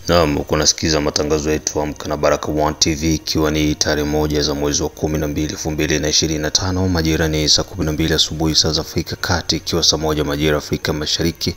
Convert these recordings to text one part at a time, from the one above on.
Naam, uko nasikiza matangazo yetu Amka na Baraka One TV, ikiwa ni tarehe 1 za mwezi wa 12 2025, majira ni saa 12 asubuhi saa za Afrika Kati, ikiwa saa 1 majira Afrika Mashariki,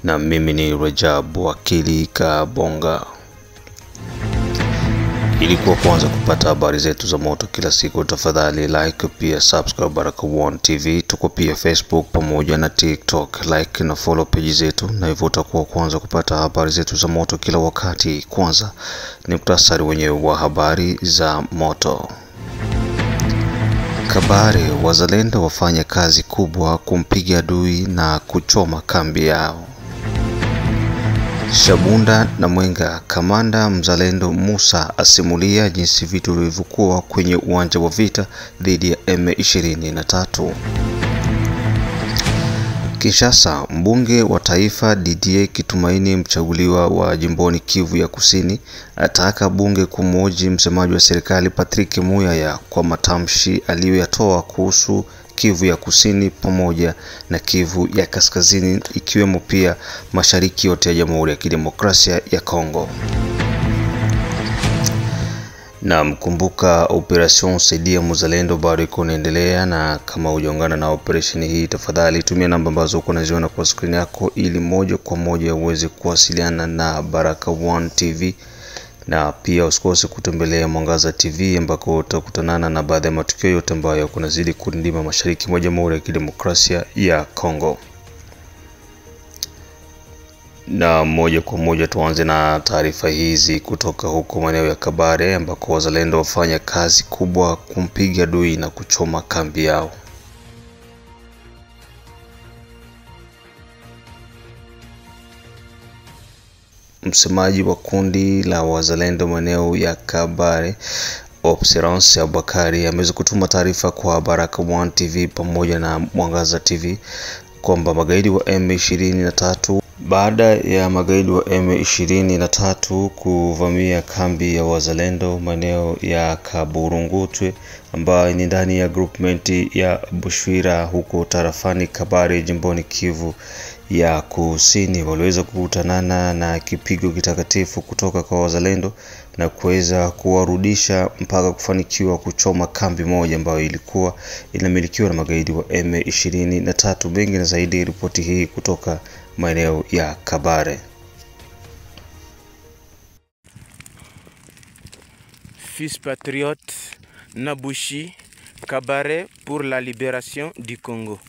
na mimi ni Rajab Wakili Kabonga. Ili kuwa kwanza kupata habari zetu za moto kila siku, tafadhali like pia subscribe Baraka One TV. Tuko pia Facebook pamoja na TikTok, like na follow page zetu, na hivyo utakuwa kwanza kupata habari zetu za moto kila wakati. Kwanza ni muhtasari wenyewe wa habari za moto. Kabare, wazalendo wafanya kazi kubwa kumpiga adui na kuchoma kambi yao. Shabunda na Mwenga, kamanda mzalendo Musa asimulia jinsi vitu vilivyokuwa kwenye uwanja wa vita dhidi ya M23. Kinshasa, mbunge wa taifa Didier Kitumaini, mchaguliwa wa jimboni Kivu ya Kusini, ataka bunge kumhoji msemaji wa serikali Patrick Muyaya kwa matamshi aliyoyatoa kuhusu Kivu ya Kusini pamoja na Kivu ya Kaskazini, ikiwemo pia mashariki yote ya Jamhuri ya Kidemokrasia ya Kongo. Na mkumbuka operation Saidia Mzalendo bado iko inaendelea, na kama hujaungana na operation hii, tafadhali tumia namba ambazo uko unaziona kwa screen yako ili moja kwa moja uweze kuwasiliana na Baraka One TV. Na pia usikose kutembelea Mwangaza TV ambako utakutanana na baadhi ya matukio yote ambayo kunazidi kurindima mashariki mwa Jamhuri ya Kidemokrasia ya Kongo. Na moja kwa moja tuanze na taarifa hizi kutoka huko maeneo ya Kabare, ambako wazalendo wafanya kazi kubwa kumpiga adui na kuchoma kambi yao. Msemaji wa kundi la wazalendo maeneo ya Kabare, Observance Abakari, ameweza kutuma taarifa kwa Baraka One TV pamoja na Mwangaza TV kwamba magaidi wa M23, baada ya magaidi wa M23 kuvamia kambi ya wazalendo maeneo ya Kaburungutwe ambayo ni ndani ya groupment ya Bushwira huko tarafani Kabare jimboni Kivu ya Kusini, waliweza kukutanana na kipigo kitakatifu kutoka kwa wazalendo na kuweza kuwarudisha mpaka kufanikiwa kuchoma kambi moja ambayo ilikuwa inamilikiwa na magaidi wa M23. Mengi na zaidi ripoti hii kutoka maeneo ya Kabare. Fils patriote Nabushi, Kabare pour la libération du Congo.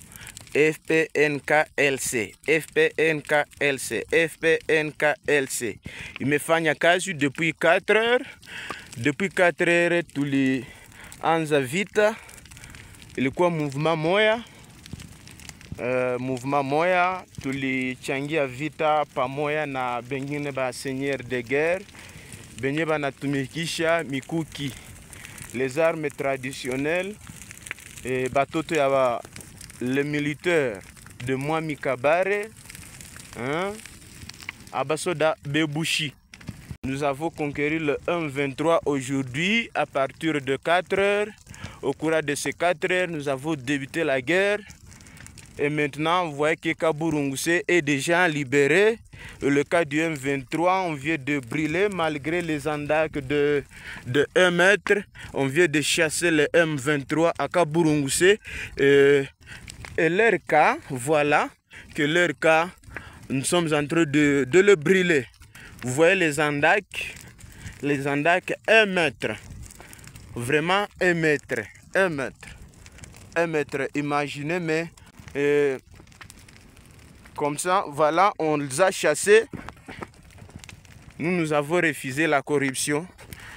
FPNKLC, FPNKLC, FPNKLC. Imefanya kazi depuis 4 heures. Depuis 4 heures tulianza vita. Ilikuwa mouvement moya, tulichangia vita pamoja na bengine ba seigneur de guerre, benye banatumikisha mikuki, les armes traditionnelles, batoto ya les militaires de Mwami Kabare, Abasoda Bebushi. Nous avons conquéri le M23 aujourd'hui à partir de 4 heures. Au cours de ces 4 heures, nous avons débuté la guerre. Et maintenant, vous voyez que Kaburunguse est déjà libéré. Le cas du M23, on vient de brûler malgré les attaques de 1 mètre. On vient de chasser le M23 à Kaburunguse. Et leur cas, voilà que leur cas, nous sommes en train de le brûler. Vous voyez les andacs 1 mètre. Vraiment 1 mètre. 1 mètre. 1 mètre, imaginez, mais comme ça, voilà, on les a chassés. Nous avons refusé la corruption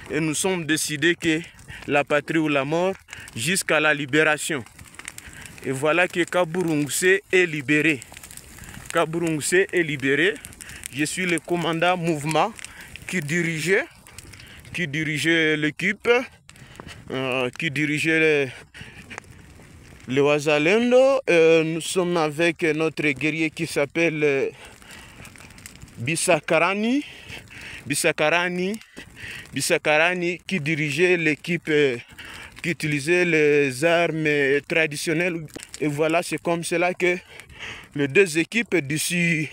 et nous sommes décidés que la patrie ou la mort jusqu'à la libération. Et voilà que Kaburunguse est libéré. Kaburunguse est libéré. Je suis le commandant mouvement qui dirigeait l'équipe, qui dirigeait le Wazalendo. Nous sommes avec notre guerrier qui s'appelle Bisakarani, qui dirigeait l'équipe qui utilisait les armes traditionnelles. Et voilà, c'est comme cela que les deux équipes d'ici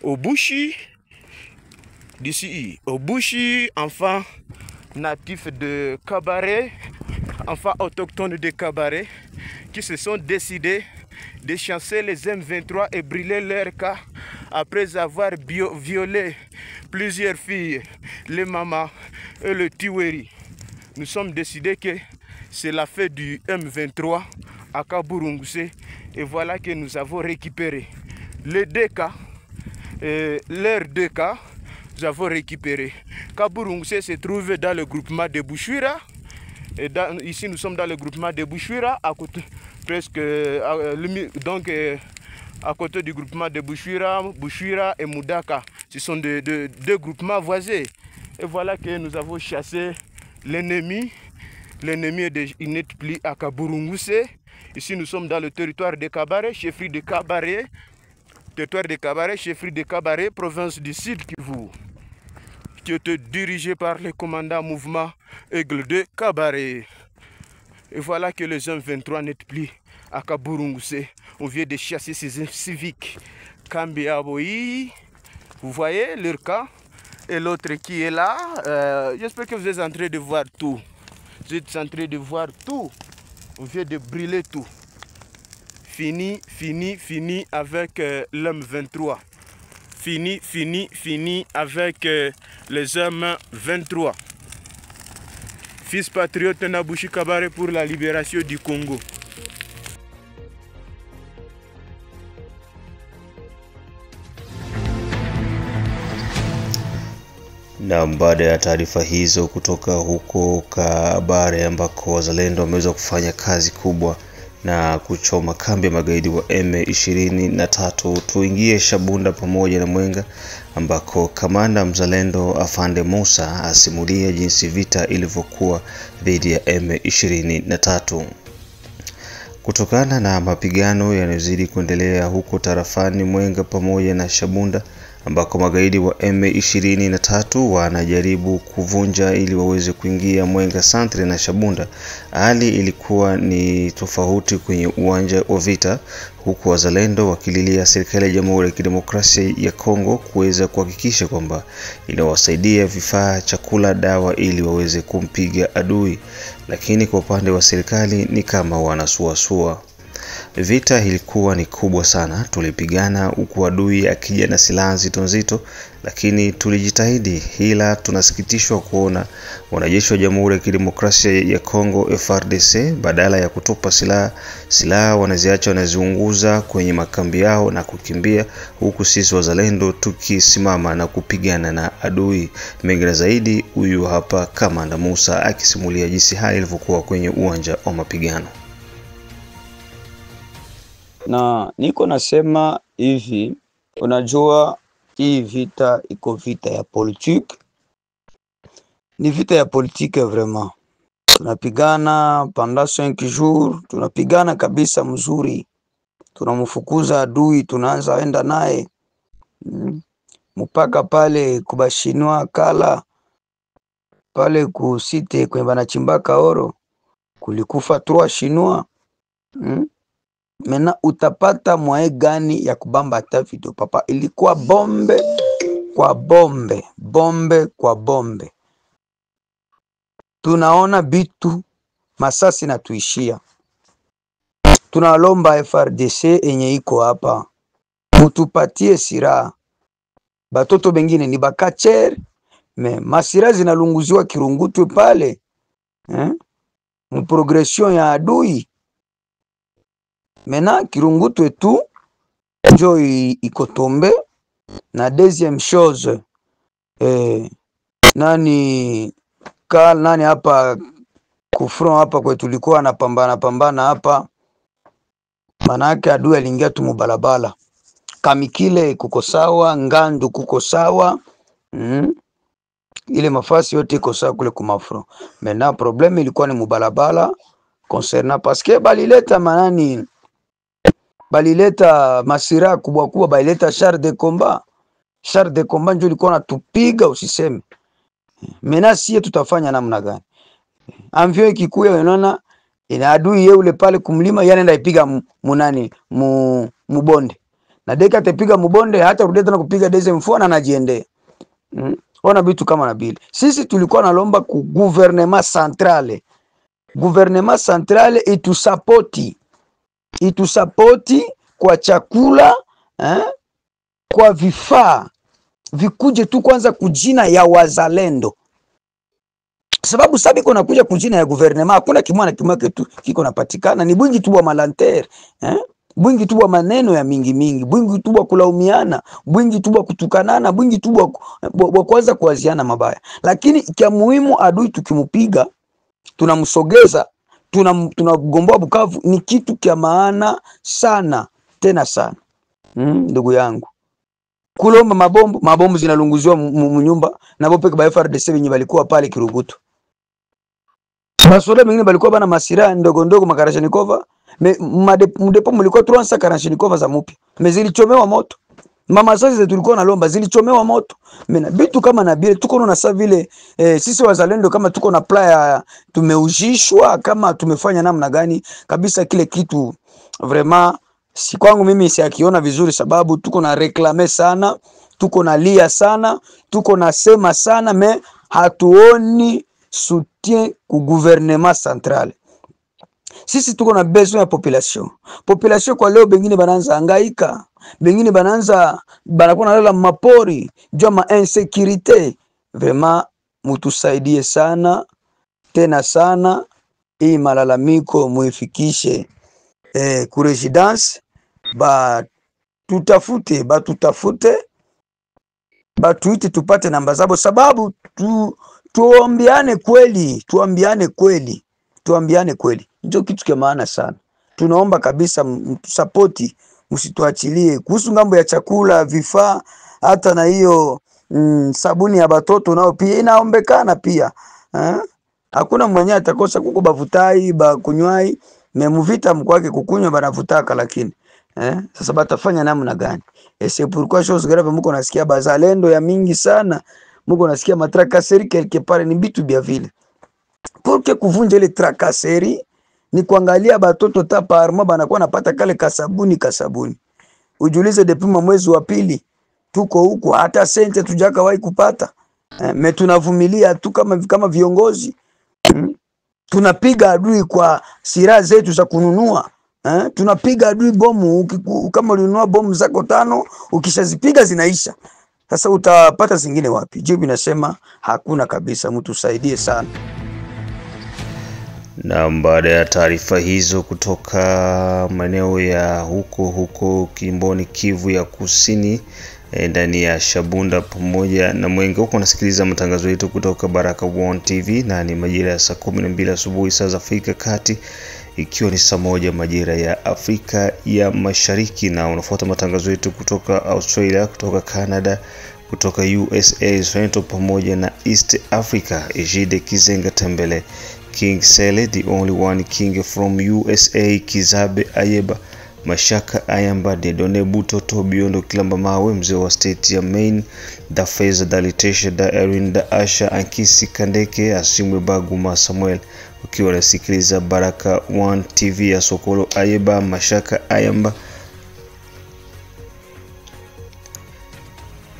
au Bushi d'ici au Bouchi, enfants natifs de Kabaré, enfants autochtones de Kabaré, qui se sont décidés de chasser les M23 et brûler leur cas après avoir violé plusieurs filles, les mamas et le Tiweri. Nous sommes décidés que c'est la fête du M23 à Kaburunguse et voilà que nous avons récupéré les deux cas, leurs deux cas, nous avons récupéré. Kaburunguse se trouve dans le groupement de Bouchouira. Et ici nous sommes dans le groupement de Bouchouira, à côté, presque, donc à côté du groupement de Bouchouira et Moudaka. Ce sont deux groupements voisins. Et voilà que nous avons chassé l'ennemi. L'ennemi il n'est plus à Kaburunguse. Ici nous sommes dans le territoire de Kabaré, chefferie de Kabaré, territoire de Kabaré, chefferie de Kabaré, province du Sud Kivu, qui était dirigé par le commandant mouvement Aigle de Kabaré. Et voilà que les M23 n'est plus à Kaburunguse. On vient de chasser ces civiques. Kambiaboyi, vous voyez leur cas. Et l'autre qui est là, j'espère que vous êtes en train de voir tout. Vous êtes en train de voir tout. On vient de brûler tout. Fini, fini, fini avec l'M23. Fini, fini, fini avec les M23. Fils patriote Nabouchi Kabaré pour la libération du Congo. Na baada ya taarifa hizo kutoka huko Kabare ambako wazalendo wameweza kufanya kazi kubwa na kuchoma kambi ya magaidi wa M23, tuingie Shabunda pamoja na Mwenga ambako kamanda mzalendo Afande Musa asimulia jinsi vita ilivyokuwa dhidi ya M23. Kutokana na mapigano yanayozidi kuendelea huko tarafani Mwenga pamoja na Shabunda ambako magaidi wa M23 wanajaribu kuvunja ili waweze kuingia Mwenga Santre na Shabunda, hali ilikuwa ni tofauti kwenye uwanja wa vita, huku wazalendo wakililia serikali ya Jamhuri ya Kidemokrasia ya Kongo kuweza kuhakikisha kwamba inawasaidia vifaa, chakula, dawa ili waweze kumpiga adui, lakini kwa upande wa serikali ni kama wanasuasua. Vita ilikuwa ni kubwa sana, tulipigana huku adui akija na silaha nzito, lakini tulijitahidi, ila tunasikitishwa kuona wanajeshi wa Jamhuri ya Kidemokrasia ya Kongo FARDC badala ya kutupa silaha wanaziacha, wanaziunguza kwenye makambi yao na kukimbia, huku sisi wazalendo tukisimama na kupigana na adui. Mengi zaidi, huyu hapa Kamanda Musa akisimulia jinsi hali ilivyokuwa kwenye uwanja wa mapigano. Na niko nasema hivi, unajua hii vita iko vita ya politique. Ni vita ya politique vraiment. Tunapigana pendant 5 jours, tunapigana kabisa mzuri. Tunamfukuza adui, tunaanza enda naye mpaka pale kubashinwa kala pale kusite kwenye banachimbaka oro kulikufa 3 Shinwa. Mena utapata mwae gani ya kubamba hata video papa? Ilikuwa bombe kwa bombe, bombe kwa bombe. Tunaona bitu masasi na tuishia. Tunalomba FARDC enye iko hapa mutupatie sira. Batoto bengine ni bakacher, me masira zinalunguziwa Kirungutwe pale mu progression ya adui. Mena Kirungutwe tu njo iko tombe. Na deuxième chose, nani hapa kufron hapa kwa tulikuwa na pambana hapa, manake adui aliingia tu mubalabala. Kamikile kuko sawa, Ngandu kuko sawa, ile mafasi yote iko sawa kule kumafron. Mena problème ilikuwa ni mubalabala concernant parce que balileta masira kubwa, balileta char de combat ndio ilikuwa natupiga usiseme. Mena sie tutafanya namna gani? Amvyo ikikuya unaona ina adui yeye ule pale kumlima, yanaenda ipiga mubonde, na deka tepiga mubonde, hata rudeta na kupiga deze mfona anajiendea. Ona bitu kama na bile. Sisi tulikuwa nalomba ku gouvernement centrale. Gouvernement centrale itusapoti kwa chakula, kwa vifaa vikuje tu kwanza kujina ya wazalendo. Sababu sabi kuna kuja kujina ya gouvernement, hakuna kimwana kitu kiko napatikana, ni bwingi tu wa malantere, bwingi tu wa maneno ya mingi, bwingi tu wa kulaumiana, bwingi tu wa kutukanana, bwingi tu wa kwanza kuaziana mabaya. Lakini kia muhimu adui tukimupiga, tunamsogeza, tunagomboa Bukavu, ni kitu kia maana sana, tena sana. Ndugu yangu, kulomba mabombu zinalunguziwa mnyumba na bopeke ba FRDC wenye balikuwa pale Kirugutu. Basoda mengine balikuwa bana masira ndogo makarashanikova, mdepo mlikuwa 300 karashanikova za mupya. Zilichomewa moto. Mama sasa zetu tulikuwa nalomba zilichomewa moto. Mena bitu kama na bile tuko na sasa vile sisi wazalendo kama tuko na playa tumeujishwa kama tumefanya namna gani kabisa kile kitu vraiment si kwangu mimi siakiona vizuri, sababu tuko na reklame sana, tuko na lia sana, tuko na sema sana, me hatuoni soutien ku gouvernement central. Sisi tuko na besoin ya population. Population kwa leo bengine bananza hangaika, bengine banakuwa nalala mapori, jua ma insécurité. Vraiment mutusaidie sana, tena sana, hii malalamiko muifikishe ku residence, tutafute batuite tupate namba zabo, sababu tuambiane kweli, ndio kitu kia maana sana. Tunaomba kabisa mtusapoti, msituachilie kuhusu ngambo ya chakula, vifaa, hata na hiyo sabuni ya batoto nao pia inaombekana pia. Hakuna mwenye atakosa kuko bavutai ba kunywai, memuvita mkwake kukunywa banavutaka, lakini sasa batafanya namna gani? C'est pourquoi chose grave mko nasikia bazalendo ya mingi sana, mko nasikia matrakaseri quelque part, ni bitu bia vile. Pour que kuvunja ile trakaseri ni kuangalia batoto taparma banakuwa napata kale kasabuni. Ujulize depuis mwezi wa pili tuko huko, hata sente tujaka wahi kupata. Tunavumilia tu kama viongozi. Tunapiga adui kwa silaha zetu za kununua. Tunapiga adui bomu, kama ulinunua bomu zako 5 ukishazipiga zinaisha. Sasa utapata zingine wapi? Jibu inasema hakuna kabisa. Mtu saidie sana. Na baada ya taarifa hizo kutoka maeneo ya huko Kimboni, Kivu ya Kusini, ndani ya Shabunda pamoja na Mwenga, huko nasikiliza matangazo yetu kutoka Baraka One TV, na ni majira ya saa 12 asubuhi saa za Afrika Kati, ikiwa ni saa 1 majira ya Afrika ya Mashariki, na unafuata matangazo yetu kutoka Australia, kutoka Canada, kutoka USA, Toronto pamoja na East Africa. Ejide Kizenga Tembele, King Sele, the only one king from USA, Kizabe Ayeba, Mashaka Ayamba, Dedone Butoto, Biondo Kilamba Mawe, mzee wa state ya Maine, da Feza, da Litesha, da Erin, da Asha, Ankisi Kandeke, Asimwe Baguma Samuel, ukiwa nasikiliza Baraka One TV ya Sokolo Ayeba, Mashaka Ayamba.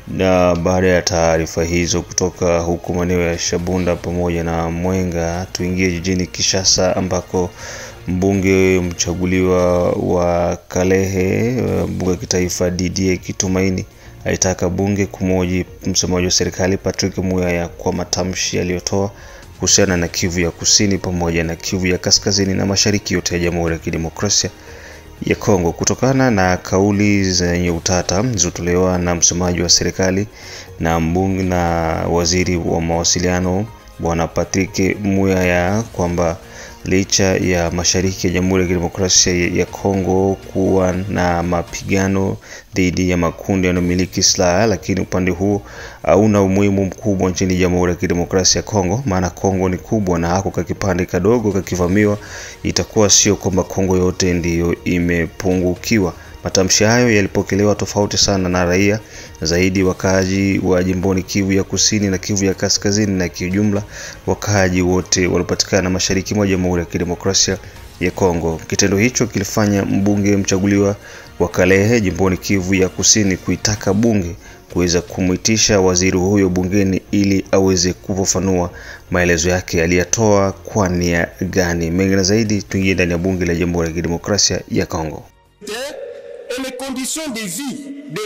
Na baada ya taarifa hizo kutoka huko maeneo ya Shabunda pamoja na Mwenga, tuingie jijini Kinshasa ambako mbunge mchaguliwa wa Kalehe, mbunge wa kitaifa Didier Kitumaini, alitaka bunge kumoji msemaji wa serikali Patrick Muyaya kwa matamshi aliyotoa kuhusiana na Kivu ya Kusini pamoja na Kivu ya Kaskazini na Mashariki yote ya Jamhuri ya Kidemokrasia ya Kongo, kutokana na kauli zenye utata zilizotolewa na msemaji wa serikali na mbunge na waziri wa mawasiliano Bwana Patrick Muyaya kwamba licha ya mashariki ya Jamhuri ya Kidemokrasia ya Kongo kuwa na mapigano dhidi ya makundi yanayomiliki silaha, lakini upande huo hauna umuhimu mkubwa nchini Jamhuri ya Kidemokrasia ya Kongo, maana Kongo ni kubwa na hako kakipande kadogo kakivamiwa itakuwa sio kwamba Kongo yote ndiyo imepungukiwa. Matamshi hayo yalipokelewa tofauti sana na raia, zaidi wakaji wa jimboni Kivu ya Kusini na Kivu ya Kaskazini, na kiujumla wakaji wote walipatikana mashariki mwa Jamhuri ya Kidemokrasia ya Kongo. Kitendo hicho kilifanya mbunge mchaguliwa wa Kalehe jimboni Kivu ya Kusini kuitaka bunge kuweza kumuitisha waziri huyo bungeni ili aweze kufafanua maelezo yake aliyatoa kwa nia gani. Mengine zaidi tuingie ndani ya bunge la Jamhuri ya Kidemokrasia ya Kongo. Et les conditions de vie de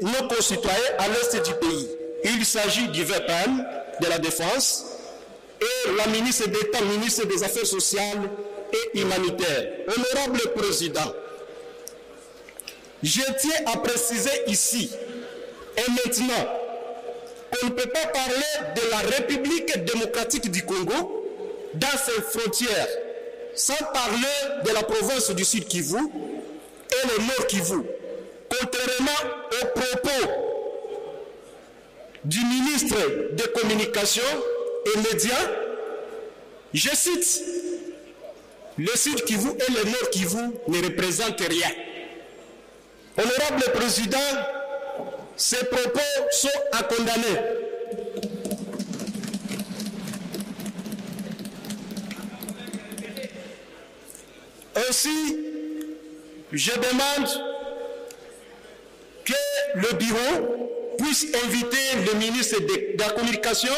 nos concitoyens à l'est du pays. Il s'agit du VPN, de la Défense, et la ministre d'État, ministre des Affaires sociales et humanitaires. Honorable Président, je tiens à préciser ici et maintenant qu'on ne peut pas parler de la République démocratique du Congo dans ses frontières sans parler de la province du Sud Kivu et le Nord Kivu. Contrairement aux propos du ministre des Communications et Médias, je cite, le Sud Kivu et le Nord Kivu ne représentent rien. Honorable Président, ces propos sont à condamner. Ainsi, je demande que le bureau puisse inviter le ministre de la Communication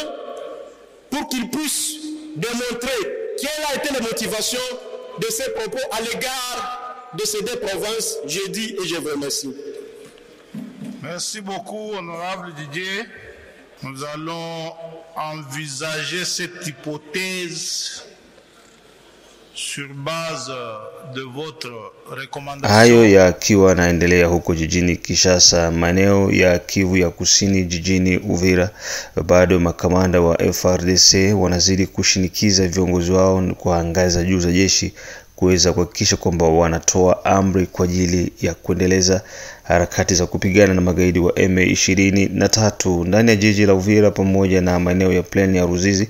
pour qu'il puisse démontrer quelle a été la motivation de ces propos à l'égard de ces deux provinces. Je dis et je vous remercie. Merci beaucoup, honorable Didier. Nous allons envisager cette hypothèse sur base de votre recommandation. Hayo yakiwa naendelea huko jijini Kinshasa, maeneo ya Kivu ya Kusini jijini Uvira, bado makamanda wa FARDC wanazidi kushinikiza viongozi wao kwa ngazi za juu za jeshi kuweza kuhakikisha kwamba wanatoa amri kwa ajili ya kuendeleza harakati za kupigana na magaidi wa M23 ndani ya jiji la Uvira pamoja na maeneo ya Plaine ya Ruzizi.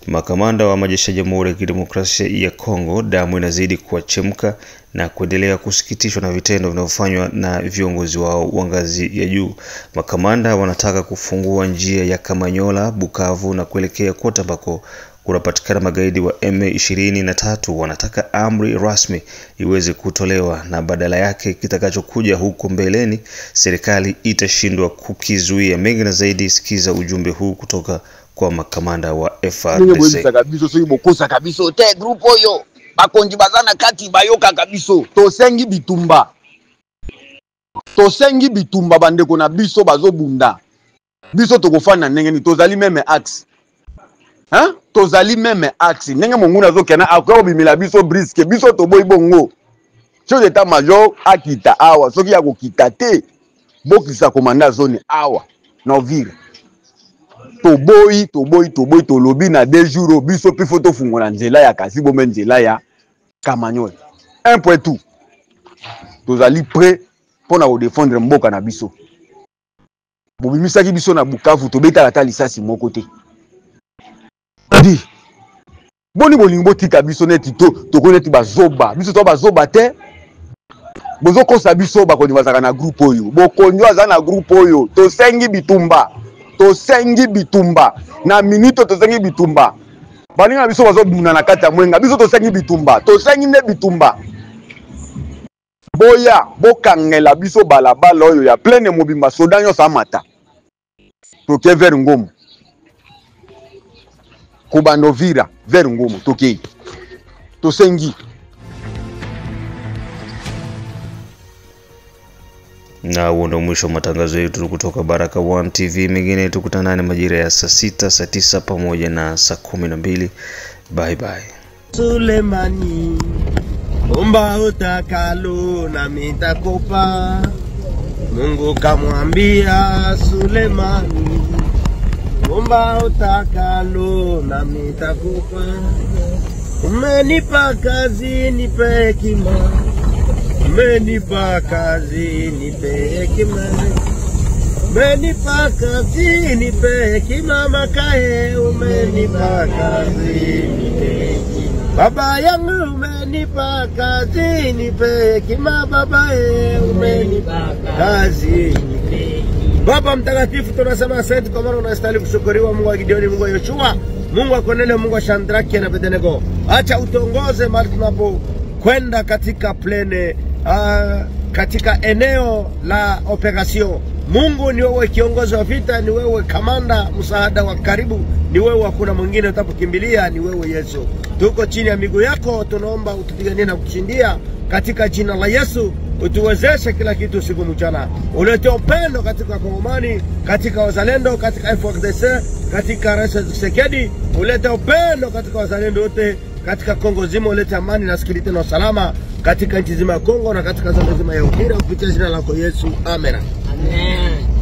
Makamanda wa majeshi ya Jamhuri ya Kidemokrasia ya Kongo damu inazidi kuachemka na kuendelea kusikitishwa na vitendo vinavyofanywa na viongozi wao wa ngazi ya juu. Makamanda wanataka kufungua njia ya Kamanyola, Bukavu na kuelekea kote ambako kunapatikana magaidi wa M23. Wanataka amri rasmi iweze kutolewa na badala yake kitakachokuja huko mbeleni serikali itashindwa kukizuia. Mengi na zaidi sikiza ujumbe huu kutoka kwa makamanda wa FARDC. Kabiso so ibokosa kabiso te group oyo bakonji bazana kati bayoka kabiso tosengi bitumba bandeko na biso bazobunda biso tokofana ndenge ni tozali meme axe. Hein? Tozali meme axe. Ndenge monguna zokena akwa bimila biso briske biso toboyi bongo. Chef d'état major akita awa soki ya kokita te bokisa komanda zone awa na Uvira. Toboyi tolobi na 2 jours biso pi photo fungola nzela ya kasi bombe nzela ya Kamanyola. Un point tout. Tozali prêt pour na défendre mboka na biso. Bobimisaki biso na Bukavu tobeta la lisasi moko te. Di boni bolingo botika biso neti to koneti bazoba biso to bazoba te bozo kosa biso bakoni bazaka na groupe oyo bokonyo aza na groupe oyo tosengi bitumba na minute tosengi bitumba baninga biso bazobuna na kati ya mwenga biso tosengi bitumba boya bokangela biso balabala oyo ya pleine mobimba sodanyo samata toke vers Ngomo Kubanovira vers Ngomo toke tosengi. Na huo ndio mwisho wa matangazo yetu kutoka Baraka One TV. Mengine tukutanane majira ya saa 6, saa 9 pamoja na saa 12. Bye bye. Sulemani omba utakalo na mitakopa. Mungu kamwambia Sulemani omba utakalo na mitakopa. Umenipa kazi nipe hekima, umenipa kazi nipe hekima, umenipa kazi nipe hekima makae, umenipa kazi nipe hekima. Baba yangu umenipa kazi nipe hekima, babae umenipa kazi nipe hekima. Baba mtakatifu tunasema asante kwa maana unastahili kushukuriwa, Mungu wa Gideoni, Mungu wa Yoshua, Mungu wa Kornelio, Mungu wa Shadraki na Abednego. Acha utongoze mahali tunapo kwenda katika plene, katika eneo la operation. Mungu ni wewe kiongozi wa vita, ni wewe kamanda, msaada wa karibu, ni wewe, hakuna mwingine utapokimbilia, ni wewe Yesu. Tuko chini ya miguu yako, tunaomba utupiganie na kutushindia katika jina la Yesu. Utuwezeshe kila kitu siku mchana. Ulete upendo katika Kongomani, katika wazalendo, katika FARDC, katika Rais Tshisekedi. Ulete upendo katika wazalendo wote katika Kongo zima. Ulete amani na sikilite na usalama katika nchi zima ya Kongo na katika zama zima ya Uvira, kupitia jina lako Yesu. Amen. Amen.